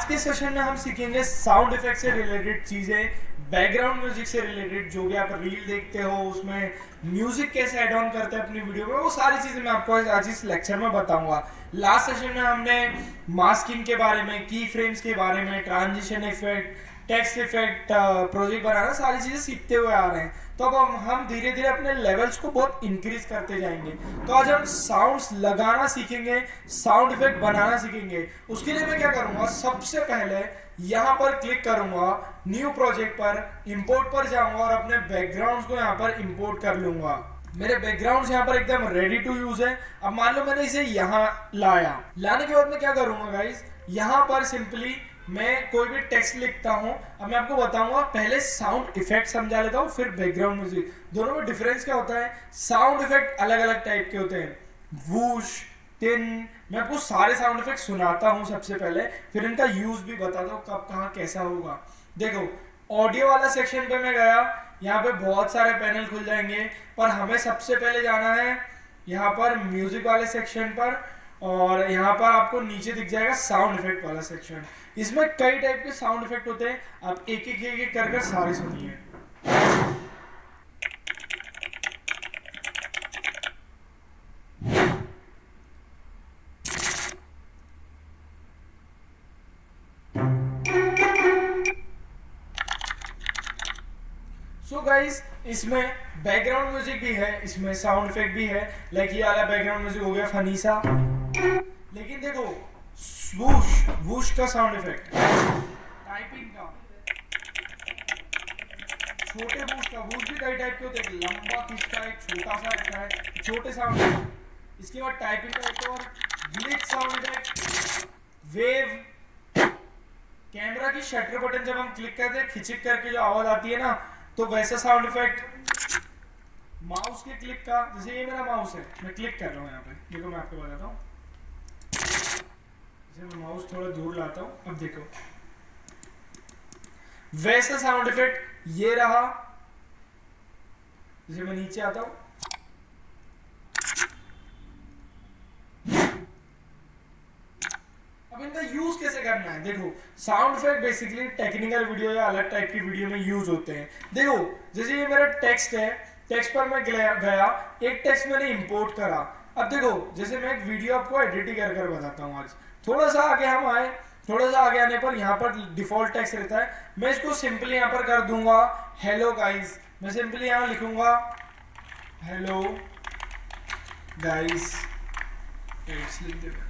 आज के सेशन में हम सीखेंगे साउंड इफेक्ट से रिलेटेड चीजें, बैकग्राउंड म्यूजिक से रिलेटेड, जो भी आप रील देखते हो उसमें म्यूजिक कैसे ऐड ऑन करते हैं अपनी वीडियो में, वो सारी चीजें मैं आपको आज इस लेक्चर में बताऊंगा। लास्ट सेशन में हमने मास्किंग के बारे में, की फ्रेम्स के बारे में, transition effect, text effect, project बनाना, सारी चीजें सीखते हुए आ रहे हैं। तो अब हम धीरे धीरे अपने लेवल्स को बहुत इंक्रीज करते जाएंगे। तो आज हम साउंड्स लगाना सीखेंगे, साउंड इफेक्ट बनाना सीखेंगे। उसके लिए मैं क्या करूंगा, सबसे पहले यहाँ पर क्लिक करूंगा, न्यू प्रोजेक्ट पर, इंपोर्ट पर जाऊंगा और अपने बैकग्राउंड्स को यहाँ पर इंपोर्ट कर लूंगा। मेरे बैकग्राउंड्स यहाँ पर एकदम रेडी टू यूज है। अब मान लो मैंने इसे यहाँ लाने के बाद मैं क्या करूंगा गाइस, यहाँ पर सिंपली मैं कोई भी टेक्स्ट लिखता हूं। अब मैं आपको बताऊंगा, पहले साउंड इफेक्ट समझा लेता हूं, फिर बैकग्राउंड म्यूजिक। दोनों में डिफरेंस क्या होता है। साउंड इफेक्ट अलग अलग टाइप के होते हैं, वूश, टिन। मैं आपको सारे साउंड इफेक्ट सुनाता हूं सबसे पहले, फिर इनका यूज भी बताता हूं कब कहाँ कैसा होगा। देखो, ऑडियो वाला सेक्शन पे मैं गया, यहाँ पे बहुत सारे पैनल खुल जाएंगे, पर हमें सबसे पहले जाना है यहाँ पर म्यूजिक वाले सेक्शन पर, और यहाँ पर आपको नीचे दिख जाएगा साउंड इफेक्ट वाला सेक्शन। इसमें कई टाइप के साउंड इफेक्ट होते हैं, आप एक एक कर सारे सुनिए। सो गाइस, इसमें बैकग्राउंड म्यूजिक भी है, इसमें साउंड इफेक्ट भी है। लाइक ये वाला बैकग्राउंड म्यूजिक हो गया फनी सा। लेकिन देखो, वूश, वूश का साउंड इफेक्ट, टाइपिंग का, छोटे वूश का। वूश भी कई टाइप के होते हैं, लंबा खिंचता है, एक छोटा सा रहता है, छोटे साउंड। इसके बाद टाइपिंग का एक और glitch sound effect, wave, camera की शटर बटन जब हम क्लिक करते हैं, खिंचिक करके जो आवाज आती है ना, तो वैसा साउंड इफेक्ट। माउस के क्लिक का, जैसे ये मेरा माउस है, मैं क्लिक कर रहा हूँ यहाँ पे, देखो मैं आपको बताता हूँ। जैसे मैं माउस थोड़ा दूर लाता हूँ, अब देखो वैसा साउंड इफेक्ट ये रहा। जैसे मैं नीचे आता हूँ, अब इनका यूज कैसे करना है। देखो, sound effect basically technical video या अलग टाइप की वीडियो में यूज होते हैं। देखो, जैसे ये मेरा टेक्स्ट है, टेक्स्ट पर मैं गया, एक टेक्स्ट मैंने इंपोर्ट करा। अब देखो, जैसे मैं एक वीडियो आपको एडिटिंग कर बताता हूँ आज। थोड़ा सा आगे हम आए, थोड़ा सा आगे आने पर यहाँ पर डिफॉल्ट टेक्स्ट रहता है, मैं इसको सिंपली यहाँ पर कर दूंगा हेलो गाइस। मैं सिंपली यहाँ लिखूंगा हेलो गाइस, लिख देगा।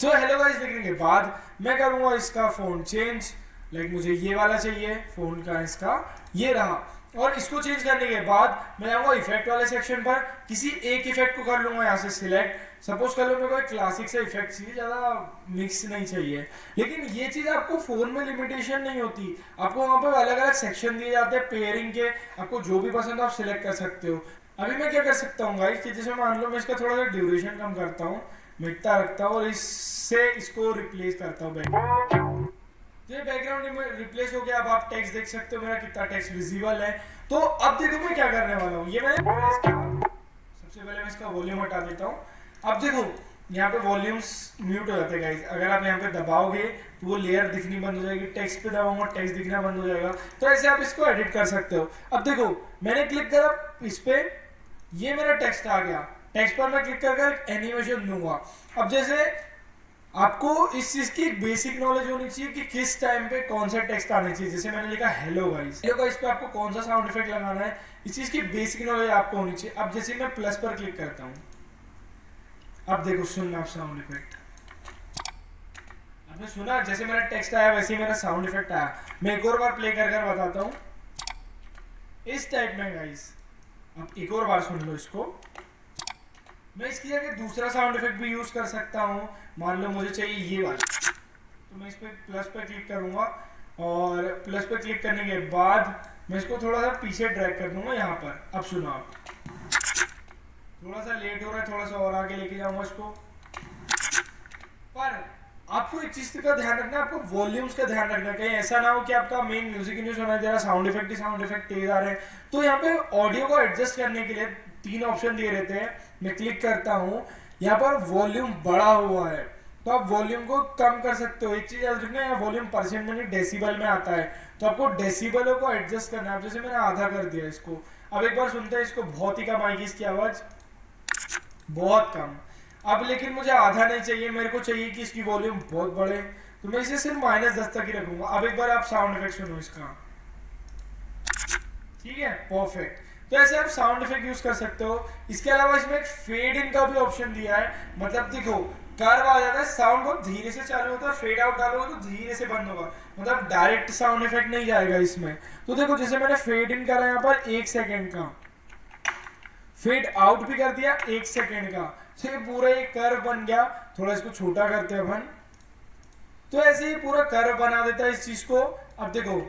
तो हेलो गाइस लिखने के बाद मैं करूंगा इसका फोन चेंज। लाइक मुझे ये वाला चाहिए फोन का, इसका ये रहा। और इसको चेंज करने के बाद मैं जाऊंगा इफेक्ट वाले सेक्शन पर, किसी एक इफेक्ट को कर लूंगा यहाँ से सिलेक्ट। सपोज कर लो मेरे को एक क्लासिक से इफेक्ट चाहिए, ज़्यादा मिक्स नहीं चाहिए। लेकिन ये चीज़ आपको फोन में लिमिटेशन नहीं होती, आपको वहाँ पर अलग अलग सेक्शन दिए जाते हैं पेयरिंग के, आपको जो भी पसंद हो आप सिलेक्ट कर सकते हो। अभी मैं क्या कर सकता हूँ गाइस, कि जैसे मान लो मैं इसका थोड़ा सा ड्यूरेशन कम करता हूँ, मिटता रखता हूँ और इससे इसको रिप्लेस करता हूँ बैकग्राउंड। ये बैकग्राउंड रिप्लेस हो गया। अब आप टेक्स्ट देख सकते हो मेरा कितना टेक्स्ट विजिबल है। तो अब देखो मैं क्या करने वाला हूँ, ये मैंने प्रेस किया। सबसे पहले मैं इसका वॉल्यूम हटा देता हूँ। अब देखो यहाँ पे वॉल्यूम्स म्यूट हो जाते हैं गाइस। अगर आप यहाँ पे दबाओगे तो वो लेयर दिखनी बंद हो जाएगी, टेक्स्ट पे दबाऊंगा टेक्स्ट दिखना बंद हो जाएगा। तो ऐसे आप इसको एडिट कर सकते हो। अब देखो मैंने क्लिक करा इस पे, ये मेरा टेक्स्ट आ गया। टेक्स्ट पर मैं क्लिक कर एनिमेशन दूंगा। अब जैसे आपको इस चीज की एक बेसिक नॉलेज होनी चाहिए कि किस टाइम पे कौन सा टेक्स्ट आना चाहिए। जैसे मैंने लिखा हेलो गाइस, हेलो गाइस पे आपको कौन सा साउंड इफेक्ट लगाना है, इस चीज की बेसिक नॉलेज आपको होनी चाहिए। अब जैसे मैं प्लस पर क्लिक करता हूँ, अब देखो सुनना आप साउंड इफेक्ट। आपने सुना, जैसे मेरा टेक्स्ट आया वैसे ही मेरा साउंड इफेक्ट आया। मैं एक और बार प्ले कर बताता हूँ इस टाइप में गाइस। अब एक और बार सुन लो इसको। मैं इसकी जगह दूसरा साउंड इफेक्ट भी यूज कर सकता हूँ। मान लो मुझे चाहिए ये वाला, तो मैं इस पे प्लस पे क्लिक करूंगा, और प्लस पे क्लिक करने के बाद मैं इसको थोड़ा सा पीछे ड्रैग कर दूंगा यहाँ पर। अब सुनो आप, थोड़ा सा लेट हो रहा है, थोड़ा सा और आगे लेके जाऊंगा इसको। पर आपको एक चीज का ध्यान रखना है, आपको वॉल्यूम्स का ध्यान रखना है। कहीं ऐसा ना हो कि आपका मेन म्यूजिक नहीं सुनाई दे रहा, साउंड इफेक्ट तेज आ रहे हैं। तो यहाँ पे ऑडियो को एडजस्ट करने के लिए 3 ऑप्शन दिए रहते हैं। मैं क्लिक करता हूँ, यहाँ पर वॉल्यूम बढ़ा हुआ है, तो आप वॉल्यूम को कम कर सकते हो। एक चीज याद रखना है, वॉल्यूम परसेंट में नहीं डेसिबल में आता है, तो आपको डेसिबलों को एडजस्ट करना है। जैसे मैंने आधा कर दिया इसको, अब एक बार सुनते हैं इसको, बहुत ही कम आएगी इसकी आवाज, बहुत कम। अब लेकिन मुझे आधा नहीं चाहिए, मेरे को चाहिए कि इसकी वॉल्यूम बहुत बढ़े, तो मैं इसे सिर्फ -10 तक ही रखूंगा। अब एक बार आप साउंड इफेक्ट सुनो इसका, ठीक है, परफेक्ट। तो ऐसे आप साउंड इफेक्ट यूज कर सकते हो। इसके अलावा इसमें एक फेड इन का भी ऑप्शन दिया है, मतलब देखो कर्व आ जाता है, साउंड बहुत धीरे से चालू होता है, फेड आउट डालोगे तो धीरे से बंद होगा, मतलब डायरेक्ट साउंड इफेक्ट नहीं जाएगा इसमें। तो देखो जैसे मैंने फेड इन करा यहाँ पर 1 सेकेंड का, फेड आउट भी कर दिया 1 सेकेंड का, तो ये पूरा एक कर्व बन गया। थोड़ा इसको छोटा करते हैं अपन, तो ऐसे ही पूरा कर्व बना देता है इस चीज को। अब देखो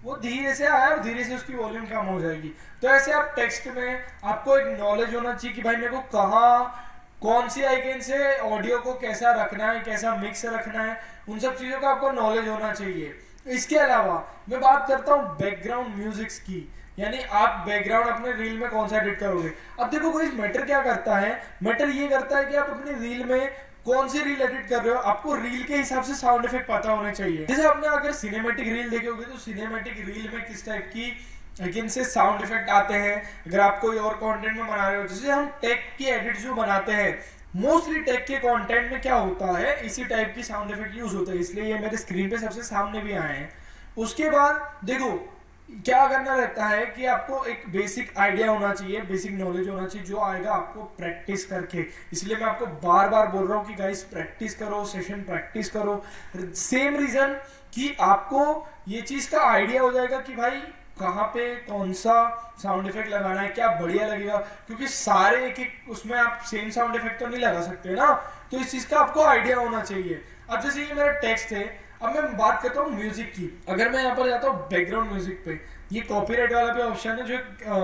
वो धीरे से आया और धीरे से उसकी वॉल्यूम कम हो जाएगी। तो ऐसे आप टेक्स्ट में आपको एक नॉलेज होना चाहिए कि भाई मेरे को कहाँ कौन सी आइकन से ऑडियो को कैसा रखना है, कैसा मिक्स रखना है, उन सब चीजों का आपको नॉलेज होना चाहिए। इसके अलावा मैं बात करता हूँ बैकग्राउंड म्यूजिक्स की, यानी आप बैकग्राउंड अपने रील में कौन सा एडिट करोगे। अब देखो कोई मैटर क्या करता है, मैटर ये करता है कि आप अपनी रील में कौन सी रील एडिट कर रहे हो, आपको रील के हिसाब से साउंड इफेक्ट पता होने चाहिए। जैसे आपने अगर सिनेमैटिक रील देखे होगे तो सिनेमैटिक रील में किस टाइप की लेकिन से साउंड इफेक्ट आते हैं। अगर आप कोई और कंटेंट में बना रहे हो, जैसे हम टेक की एडिट जो बनाते हैं, मोस्टली टेक के कंटेंट में क्या होता है, इसी टाइप की साउंड इफेक्ट यूज होता है, इसलिए ये मेरे स्क्रीन पे सबसे सामने भी आए हैं। उसके बाद देखो क्या करना रहता है कि आपको एक बेसिक आइडिया होना चाहिए, बेसिक नॉलेज होना चाहिए, जो आएगा आपको प्रैक्टिस करके। इसलिए मैं आपको बार बार बोल रहा हूँ कि गाइस प्रैक्टिस करो, सेशन प्रैक्टिस करो। सेम रीजन कि आपको ये चीज का आइडिया हो जाएगा कि भाई कहाँ पे कौन सा साउंड इफेक्ट लगाना है, क्या बढ़िया लगेगा, क्योंकि सारे एक एक उसमें आप सेम साउंड इफेक्ट तो नहीं लगा सकते ना, तो इस चीज का आपको आइडिया होना चाहिए। अब जैसे ये मेरा टेक्स्ट है, अब मैं बात करता हूँ म्यूजिक की। अगर मैं यहाँ पर जाता हूँ बैकग्राउंड म्यूजिक पे, ये कॉपीराइट वाला भी ऑप्शन है जो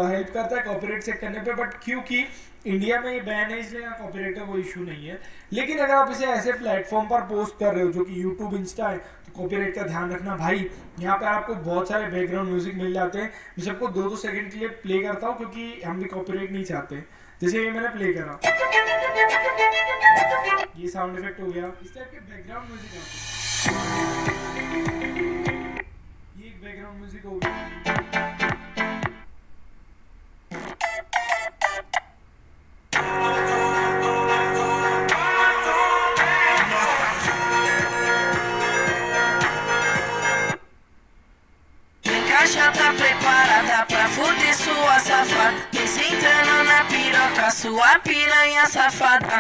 हेल्प करता है कॉपीराइट चेक करने पे, बट क्योंकि इंडिया में ये बैन है इसलिए यहाँ कॉपीराइट का कोई इशू नहीं है। लेकिन अगर आप इसे ऐसे प्लेटफॉर्म पर पोस्ट कर रहे हो जो कि यूट्यूब, इंस्टा है, तो कॉपीराइट का ध्यान रखना भाई। यहाँ पे आपको बहुत सारे बैकग्राउंड म्यूजिक मिल जाते हैं। मैं सबको 2-2 सेकंड के लिए प्ले करता हूँ क्योंकि हम भी कॉपीराइट नहीं चाहते। जैसे ये मैंने प्ले करा, ये साउंड इफेक्ट हो गया, इस टाइप के बैकग्राउंड म्यूजिक आते हैं। ये एक बैकग्राउंड म्यूजिक हो गया। Já tá preparada pra fuder sua safada. Vem sentando na piroca, sua piranha safada.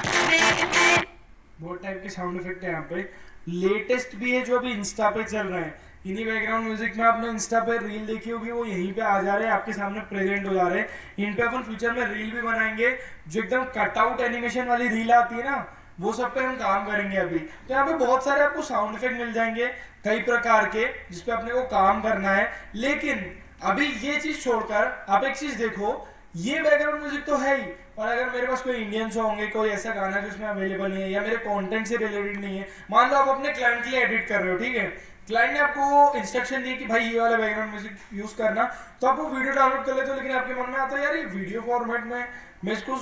बहुत टाइप के साउंड इफेक्ट है यहाँ पे। लेटेस्ट भी है जो अभी इंस्टा पे चल रहा है। इन्हीं बैकग्राउंड म्यूजिक में आपने इंस्टा पे रील देखी होगी, वो यहीं पे आ जा रहे हैं, आपके सामने प्रेजेंट हो जा रहे हैं। इन पे अपन फ्यूचर में रील भी बनाएंगे, जो एकदम कटआउट एनिमेशन वाली रील आती है ना, वो सब पे हम काम करेंगे अभी। तो यहाँ पे बहुत सारे आपको साउंड इफेक्ट मिल जाएंगे कई प्रकार के, जिसपे अपने को काम करना है। लेकिन अभी ये चीज छोड़कर आप एक चीज देखो, ये बैकग्राउंड म्यूजिक तो है ही, और अगर मेरे पास कोई इंडियन सॉन्ग है, कोई ऐसा गाना जो उसमें अवेलेबल नहीं है या मेरे कंटेंट से रिलेटेड नहीं है, मान लो आप अपने क्लाइंट के लिए एडिट कर रहे हो, ठीक है, क्लाइंट ने आपको इंस्ट्रक्शन दी कि भाई ये वाला बैकग्राउंड म्यूजिक यूज करना, तो आप वो वीडियो डाउनलोड कर लेते हो। लेकिन आपके मन में आता है यार ये वीडियो फॉर्मेट में मैं इसको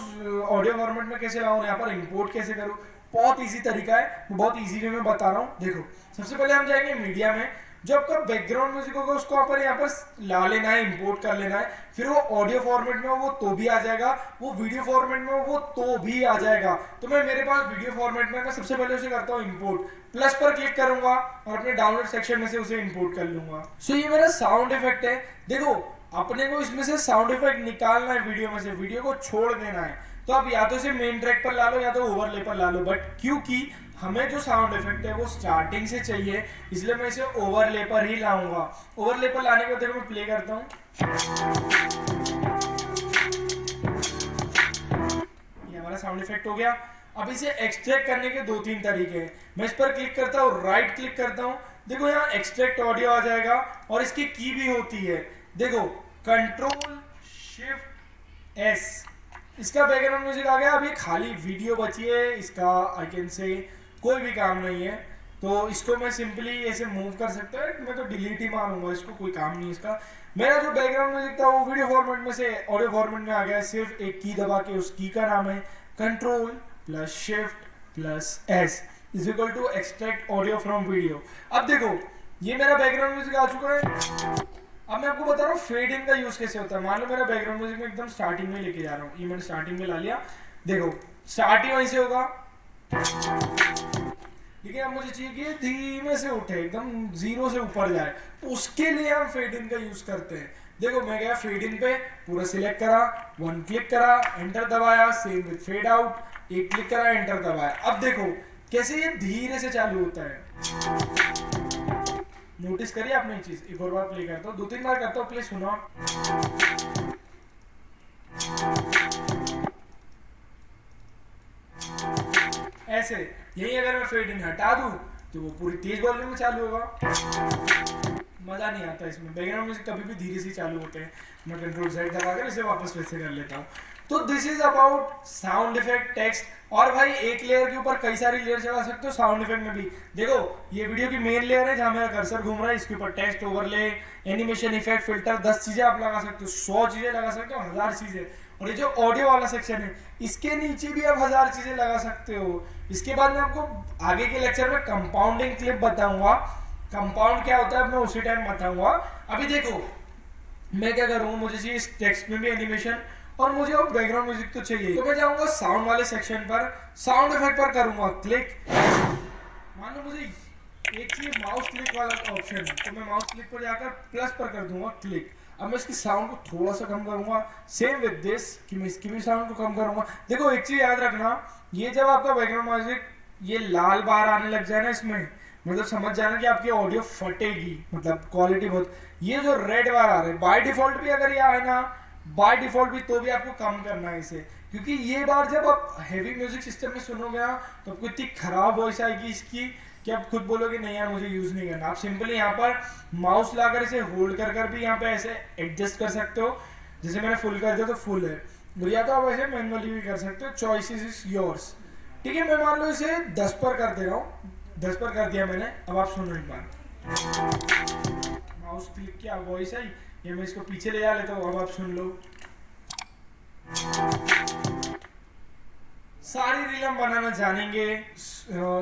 ऑडियो फॉर्मेट में कैसे लाऊं, यहाँ पर इंपोर्ट कैसे करूँ। बहुत इजी तरीका है, मैं बहुत इजी वे में बता रहा हूँ। देखो सबसे पहले हम जाएंगे मीडिया में, जो आपका बैकग्राउंड म्यूजिक होगा उसको यहाँ पर ला लेना है, इंपोर्ट कर लेना है। फिर वो ऑडियो फॉर्मेट में हो वो तो भी आ जाएगा, वो वीडियो फॉर्मेट में हो वो तो भी आ जाएगा। तो मैं मेरे पास वीडियो फॉर्मेट में मैं सबसे पहले उसे करता हूँ इंपोर्ट, प्लस पर क्लिक करूंगा और अपने डाउनलोड सेक्शन में से उसे इंपोर्ट कर लूंगा। सो ये मेरा साउंड इफेक्ट है। देखो अपने को इसमें से साउंड इफेक्ट निकालना है, वीडियो में से वीडियो को छोड़ देना है, तो आप या तो इसे मेन ट्रैक पर ला लो या तो ओवरले पर ला लो। बट क्योंकि हमें जो साउंड इफेक्ट है वो स्टार्टिंग से चाहिए, इसलिए मैं इसे ओवरले पर ही लाऊंगा। ओवरले पर लाने के बाद देखो मैं प्ले करता हूँ, ये हमारा साउंड इफेक्ट हो गया। अब इसे एक्सट्रैक्ट करने के 2-3 तरीके हैं। मैं इस पर क्लिक करता हूँ, राइट क्लिक करता हूँ, देखो यहाँ एक्सट्रैक्ट ऑडियो आ जाएगा और इसकी की भी होती है, देखो कंट्रोल शिफ्ट एस, इसका बैकग्राउंड म्यूजिक आ गया। अब ये खाली वीडियो बची है, इसका आई कैन से कोई भी काम नहीं है, तो इसको मैं सिंपली ऐसे मूव कर सकता हूँ। मैं तो डिलीट ही मारूंगा इसको, कोई काम नहीं इसका। मेरा जो बैकग्राउंड म्यूजिक था वो वीडियो फॉर्मेट में से ऑडियो फॉर्मेट में आ गया, सिर्फ एक की दबा के, उस की का नाम है control plus shift plus S is equal to extract audio from video. अब देखो ये मेरा बैकग्राउंड म्यूजिक आ चुका है। अब मैं आपको बता रहा हूँ फेड इन का यूज कैसे होता है। मान लो मेरा बैकग्राउंड म्यूजिक में एकदम स्टार्टिंग में लेके जा रहा हूँ, ये मैंने स्टार्टिंग में ला लिया। देखो स्टार्टिंग वहीं से होगा, लेकिन अब मुझे चाहिए कि धीमे से उठे, एकदम जीरो से ऊपर जाए, तो उसके लिए हम फेड इन का यूज करते हैं। देखो मैं गया फेड इन पे, पूरा सिलेक्ट करा, वन क्लिक करा, एंटर दबाया, सेम विद फेड आउट, एक क्लिक करा, एंटर दबाया। अब देखो कैसे ये धीरे से चालू होता है, नोटिस करिए आपने ये चीज। एक और बार प्ले करता हूँ, 2-3 बार करता हूँ प्ले, सुनो। ऐसे यही अगर मैं फेड इन हटा दूं तो वो पूरी तेज वॉल्यूम में चालू होगा, मजा नहीं आता इसमें। बैकग्राउंड म्यूजिक कभी भी धीरे से चालू होते हैं। मैं कंट्रोल Z दबाकर इसे वापस वैसे कर लेता हूँ। तो this is about sound effect, text. और भाई एक लेयर के ऊपर कई सारी लेयर चला सकते हो साउंड इफेक्ट में भी। देखो ये वीडियो की मेन लेयर है जहां मेरा कर्सर घूम रहा है, इसके ऊपर text, overlay, animation, effect, filter, 10 चीजें आप लगा सकते हो, 100 चीजें लगा सकते हो, 1000 चीजें। और ये जो ऑडियो वाला सेक्शन है इसके नीचे भी आप 1000 चीजें लगा सकते हो। इसके बाद मैं आपको आगे के लेक्चर में कंपाउंडिंग क्लिप बताऊंगा, कंपाउंड क्या होता है मैं उसी टाइम बताऊंगा। अभी देखो मैं क्या करूँ, मुझे चाहिए इस टेक्स्ट में भी एनिमेशन और मुझे अब बैकग्राउंड म्यूजिक तो चाहिए, तो मैं जाऊंगा साउंड वाले सेक्शन पर, साउंड इफेक्ट पर करूंगा क्लिक। मान लो मुझे एक चाहिए माउस क्लिक वाला ऑप्शन, तो मैं माउस क्लिक पर जाकर प्लस पर कर दूंगा क्लिक। अब मैं इसकी साउंड को थोड़ा सा कम करूंगा, सेम विद दिस कि मैं इसकी भी साउंड को कम करूंगा। देखो एक चीज याद रखना, ये जब आपका बैकग्राउंड म्यूजिक ये लाल बार आने लग जाए ना इसमें, मतलब समझ जाना कि आपकी ऑडियो फटेगी, मतलब क्वालिटी बहुत। ये जो रेड बार आ रहा है बाय डिफॉल्ट भी अगर ये आए ना, बाय डिफॉल्ट भी, तो भी आपको कम करना है इसे, क्योंकि ये बार जब आप हैवी म्यूजिक सिस्टम में सुनोगे ना तो आपको इतनी खराब वॉइस आएगी इसकी कि आप खुद बोलोगे नहीं यार मुझे यूज नहीं करना। आप सिंपली यहाँ पर माउस लाकर इसे होल्ड कर भी यहाँ पे ऐसे एडजस्ट कर सकते हो। जैसे मैंने फुल कर दिया तो फुल है, या तो आप ऐसे मैनुअली भी कर सकते हो, चॉइसेस इज योर्स। ठीक है, मैं मान लो इसे 10 पर कर दे रहा हूँ, 10 पर कर दिया मैंने। अब आप सुनो एक बार, माउस क्लिक किया, वॉइस आई, ये मैं इसको पीछे ले जा लेता हूँ। अब आप सुन लो, सारी रील हम बनाना जानेंगे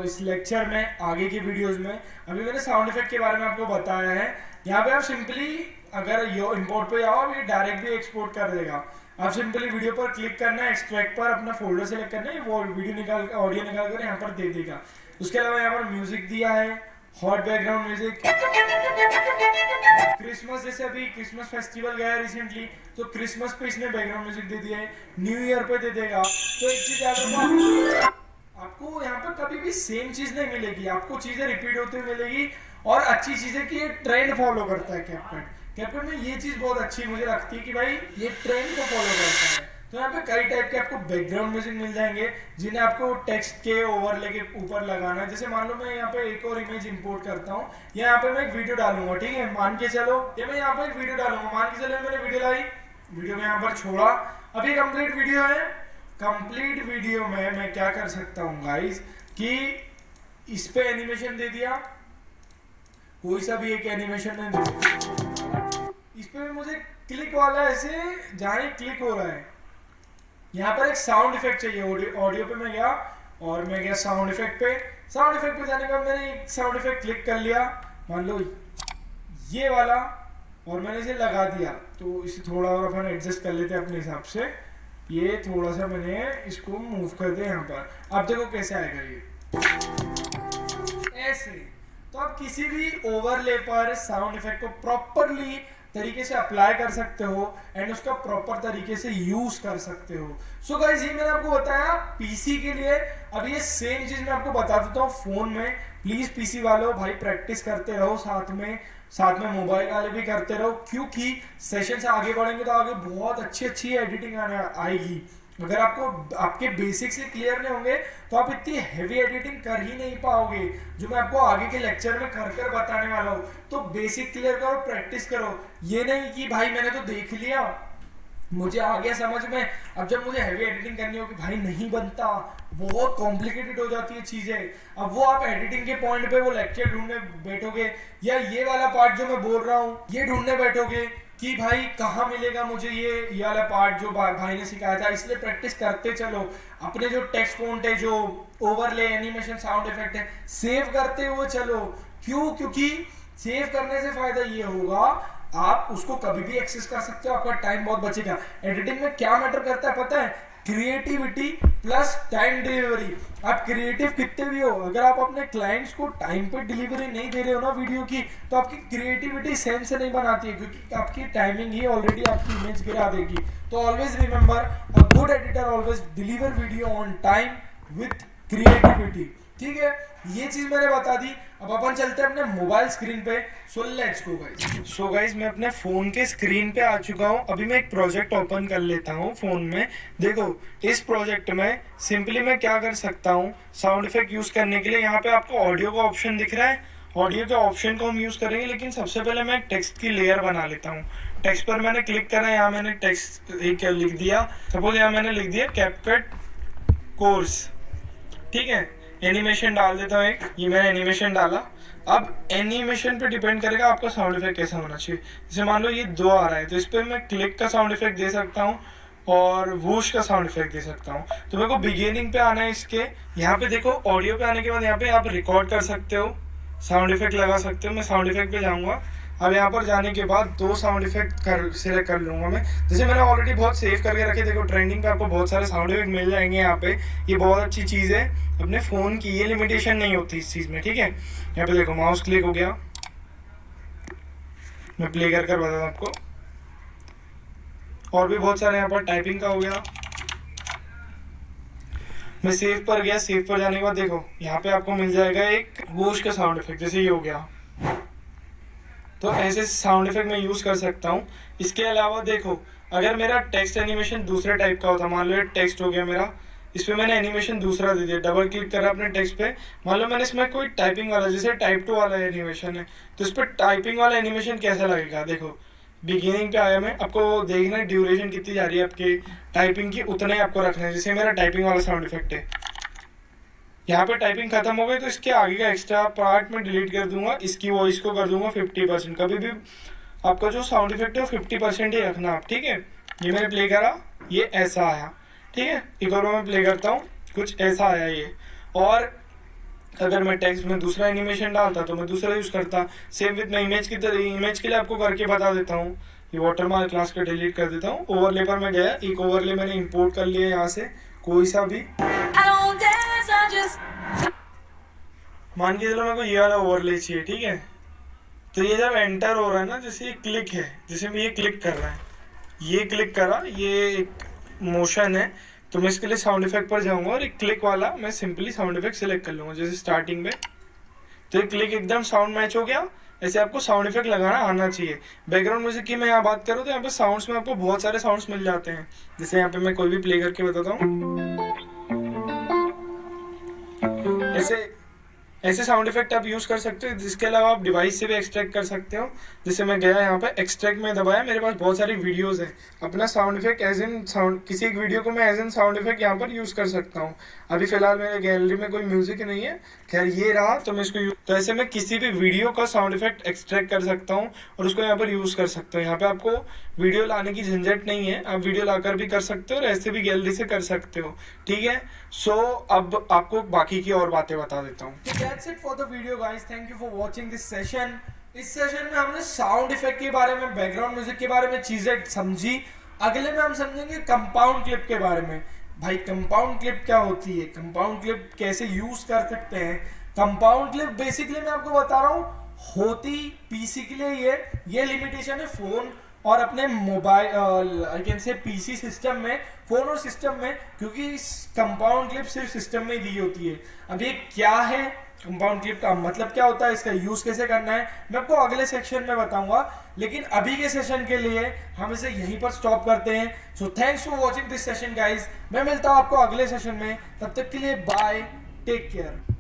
इस लेक्चर में, आगे की वीडियोस में। अभी मैंने साउंड इफेक्ट के बारे में आपको बताया है। यहाँ पे आप सिंपली अगर यो इंपोर्ट पे जाओ, ये डायरेक्ट भी एक्सपोर्ट कर देगा। आप सिंपली वीडियो पर क्लिक करना है, एक्सट्रैक्ट पर अपना फोल्डर सेलेक्ट करना है, वो वीडियो निकाल कर, ऑडियो निकाल कर यहाँ पर दे देगा। उसके अलावा यहाँ पर म्यूजिक दिया है, हॉट बैकग्राउंड म्यूजिक। क्रिसमस, जैसे अभी क्रिसमस फेस्टिवल गया रिसेंटली, तो क्रिसमस पे इसने बैकग्राउंड म्यूजिक दे दिया है, न्यू ईयर पे दे देगा। तो एक चीज याद रखो, आपको यहाँ पे कभी भी सेम चीज नहीं मिलेगी, आपको चीजें रिपीट होती हुई मिलेगी। और अच्छी चीज है कि ये ट्रेंड फॉलो करता है कैपकट। कैपकट में ये चीज बहुत अच्छी मुझे लगती है कि भाई ये ट्रेंड को फॉलो करता है। तो यहाँ पे कई टाइप के आपको बैकग्राउंड म्यूजिक मिल जाएंगे जिन्हें आपको टेक्स्ट के ओवरले के ऊपर लगाना है। जैसे मान लो मैं यहाँ पे एक और इमेज इंपोर्ट करता हूँ, यहाँ पे मैं एक वीडियो डालूंगा, ठीक है, मान के चलो ये मैं यहाँ पे एक वीडियो डालूंगा, मान के चलो मैंने वीडियो लाई, वीडियो में यहाँ पर छोड़ा। अभी कंप्लीट वीडियो है, कंप्लीट वीडियो में मैं क्या कर सकता हूँ गाइस कि इस पे एनिमेशन दे दिया, कोई सा भी एक एनिमेशन ने दे दिया। इस पे मुझे क्लिक वाला ऐसे जहाँ क्लिक हो रहा है यहाँ पर एक साउंड इफेक्ट चाहिए। ऑडियो पे मैं गया और मैं गया साउंड इफेक्ट पे। साउंड इफेक्ट पे जाने के बाद मैंने एक साउंड इफेक्ट क्लिक कर लिया, मान लो ये वाला, और मैंने इसे लगा दिया। तो इसे थोड़ा और अपन एडजस्ट कर लेते हैं अपने हिसाब से। ये थोड़ा सा मैंने इसको मूव कर दिया यहाँ पर। अब देखो कैसे आएगा ये ऐसे। तो आप किसी भी ओवरले पर साउंड इफेक्ट को प्रॉपरली तरीके से अप्लाई कर सकते हो एंड उसका प्रॉपर तरीके से यूज कर सकते हो। सो गाइस ये मैंने आपको बताया पीसी के लिए। अब ये सेम चीज मैं आपको बता देता हूँ फोन में। प्लीज पीसी वालों भाई प्रैक्टिस करते रहो, साथ में मोबाइल वाले भी करते रहो, क्योंकि सेशन से आगे बढ़ेंगे तो आगे बहुत अच्छी एडिटिंग आएगी। अगर आपको आपके बेसिक से क्लियर नहीं होंगे तो आप इतनी हैवी एडिटिंग कर ही नहीं पाओगे, जो मैं आपको आगे के लेक्चर में कर बताने वाला हूँ। तो बेसिक क्लियर करो, प्रैक्टिस करो। ये नहीं कि भाई मैंने तो देख लिया, मुझे आ गया समझ में, अब जब मुझे हैवी एडिटिंग करनी होगी भाई नहीं बनता, बहुत कॉम्प्लिकेटेड हो जाती है चीजें। अब वो आप एडिटिंग के पॉइंट पे वो लेक्चर ढूंढने बैठोगे, या ये वाला पार्ट जो मैं बोल रहा हूँ ये ढूंढने बैठोगे, कि भाई कहाँ मिलेगा मुझे ये वाला पार्ट जो भाई ने सिखाया था, इसलिए प्रैक्टिस करते चलो। अपने जो टेक्स्ट फॉन्ट है, जो ओवरले, एनिमेशन, साउंड इफेक्ट है, सेव करते हुए चलो। क्यों? क्योंकि सेव करने से फायदा ये होगा, आप उसको कभी भी एक्सेस कर सकते हो, आपका टाइम बहुत बचेगा। एडिटिंग में क्या मैटर करता है पता है? Creativity plus time delivery. आप क्रिएटिव कितने भी हो, अगर आप अपने क्लाइंट्स को टाइम पे डिलीवरी नहीं दे रहे हो ना वीडियो की, तो आपकी क्रिएटिविटी सेंस नहीं बनाती है, क्योंकि आपकी टाइमिंग ही ऑलरेडी आपकी इमेज गिरा देगी। तो always remember, a good editor always deliver video on time with creativity. ठीक है, ये चीज मैंने बता दी। अब अपन चलते हैं अपने मोबाइल स्क्रीन पे। So let's go guys. So guys, मैं अपने फोन के स्क्रीन पे आ चुका हूँ। अभी मैं एक प्रोजेक्ट ओपन कर लेता हूँ फोन में। देखो, इस प्रोजेक्ट में सिंपली मैं क्या कर सकता हूँ, साउंड इफेक्ट यूज करने के लिए यहाँ पे आपको ऑडियो का ऑप्शन दिख रहा है। ऑडियो के ऑप्शन को हम यूज करेंगे, लेकिन सबसे पहले मैं टेक्स्ट की लेयर बना लेता हूँ। टेक्स्ट पर मैंने क्लिक करा, यहाँ मैंने टेक्स्ट एक लिख दिया। सपोज यहाँ मैंने लिख दिया कैपकट कोर्स। ठीक है, एनिमेशन डाल देता हूँ एक, ये मैंने एनिमेशन डाला। अब एनिमेशन पे डिपेंड करेगा आपका साउंड इफेक्ट कैसा होना चाहिए। जैसे मान लो ये 2 आ रहा है, तो इस पर मैं क्लिक का साउंड इफेक्ट दे सकता हूँ और वूश का साउंड इफेक्ट दे सकता हूँ। तो मेरे को बिगिनिंग पे आना है इसके। यहाँ पे देखो, ऑडियो पे आने के बाद यहाँ पे आप रिकॉर्ड कर सकते हो, साउंड इफेक्ट लगा सकते हो। मैं साउंड इफेक्ट पे जाऊँगा। अब यहाँ पर जाने के बाद 2 साउंड इफेक्ट सिलेक्ट कर लूंगा मैं। जैसे मैंने ऑलरेडी बहुत सेव करके रखे। देखो, ट्रेंडिंग पे आपको बहुत सारे साउंड इफेक्ट मिल जाएंगे यहाँ पे। ये बहुत अच्छी चीज़ है अपने फ़ोन की, ये लिमिटेशन नहीं होती इस चीज़ में। ठीक है, यहाँ पे देखो माउस क्लिक हो गया। मैं प्ले कर बताता हूँ आपको। और भी बहुत सारे यहाँ पर टाइपिंग का हो गया। मैं सेव पर गया। सेव पर जाने के बाद देखो, यहाँ पे आपको मिल जाएगा एक वॉश का साउंड इफेक्ट, जैसे ये हो गया। तो ऐसे साउंड इफेक्ट मैं यूज कर सकता हूँ। इसके अलावा देखो, अगर मेरा टेक्स्ट एनिमेशन दूसरे टाइप का होता, मान लो ये टेक्स्ट हो गया मेरा, इस पर मैंने एनिमेशन दूसरा दे दिया, डबल क्लिक करा अपने टेक्स्ट पे, मान लो मैंने इसमें कोई टाइपिंग वाला, जैसे टाइप 2 वाला एनिमेशन है, तो इस पर टाइपिंग वाला एनिमेशन कैसा लगेगा। देखो, बिगिनिंग पे आया मैं, आपको देखना है ड्यूरेशन कितनी जा रही है आपकी टाइपिंग की, उतना ही आपको रखना है। जैसे मेरा टाइपिंग वाला साउंड इफेक्ट है, यहाँ पे टाइपिंग खत्म हो गई, तो इसके आगे का एक्स्ट्रा पार्ट में डिलीट कर दूंगा। इसकी वॉइस को कर दूंगा 50%। कभी भी आपका जो साउंड इफेक्ट है वो 50% ही रखना आप। ठीक है, ये मैंने प्ले करा, ये ऐसा आया। ठीक है, एक और मैं प्ले करता हूँ, कुछ ऐसा आया ये। और अगर मैं टेक्स्ट में दूसरा एनिमेशन डालता तो मैं दूसरा यूज करता। सेम विद मैं इमेज की तरह, इमेज के लिए आपको करके बता देता हूँ। ये वाटरमार्क क्लास का डिलीट कर देता हूँ। ओवरले पर मैं गया, एक ओवरले मैंने इंपोर्ट कर लिया यहाँ से, कोई सा भी। मान के चलो मेरे को ये वाला ओवरले चाहिए। ठीक है, तो ये जब एंटर हो रहा है ना, जैसे ये क्लिक है, जैसे मैं ये क्लिक कर रहा है, ये क्लिक करा, ये एक मोशन है, तो मैं इसके लिए साउंड इफेक्ट पर जाऊंगा और एक क्लिक वाला मैं सिंपली साउंड इफेक्ट सिलेक्ट कर लूंगा, जैसे स्टार्टिंग में। तो ये क्लिक एकदम साउंड मैच हो गया। ऐसे आपको साउंड इफेक्ट लगाना आना चाहिए। बैकग्राउंड म्यूजिक की मैं यहाँ बात करूँ तो यहाँ पे साउंड्स में आपको बहुत सारे साउंड्स मिल जाते हैं। जैसे यहाँ पे मैं कोई भी प्ले करके बताता हूँ, ऐसे साउंड इफेक्ट आप यूज कर सकते हो। जिसके अलावा आप डिवाइस से भी एक्सट्रैक्ट कर सकते हो। जैसे मैं गया यहाँ पे एक्सट्रैक्ट में दबाया, मेरे पास बहुत सारी वीडियोस हैं। अपना sound effect as in sound, किसी एक वीडियो को मैं एज इन साउंड इफेक्ट यहाँ पर यूज कर सकता हूँ। अभी फिलहाल मेरे गैलरी में कोई म्यूजिक नहीं है, खैर ये रहा, तो मैं इसको तो ऐसे मैं किसी भी वीडियो का साउंड इफेक्ट एक्सट्रैक्ट कर सकता हूँ और उसको यहाँ पर यूज कर सकता हूँ। यहाँ पे आपको वीडियो लाने की झंझट नहीं है, आप वीडियो लाकर भी कर सकते हो और ऐसे भी गैलरी से कर सकते हो। ठीक है, सो अब आपको बाकी की और बातें बता देता हूँ। That's it for the video guys. Thank you for watching this session. इस सेशन में हमने साउंड इफेक्ट के बारे में, बैकग्राउंड म्यूजिक के बारे में चीजें समझी। अगले में हम समझेंगे कंपाउंड क्लिप के बारे में। भाई कंपाउंड क्लिप क्या होती है, कंपाउंड क्लिप कैसे यूज कर सकते हैं। कंपाउंड क्लिप बेसिकली मैं आपको बता रहा हूँ, होती पीसी के लिए ये लिमिटेशन है फोन और अपने mobile I can say PC system में, फोन और सिस्टम में, क्योंकि कंपाउंड क्लिप सिर्फ सिस्टम में दी होती है। अब ये क्या है कंपाउंड क्लिप, का मतलब क्या होता है, इसका यूज कैसे करना है, मैं आपको अगले सेक्शन में बताऊंगा। लेकिन अभी के सेशन के लिए हम इसे यहीं पर स्टॉप करते हैं। So thanks for watching this session guys. मैं मिलता हूं आपको अगले सेशन में, तब तक के लिए बाय, टेक केयर।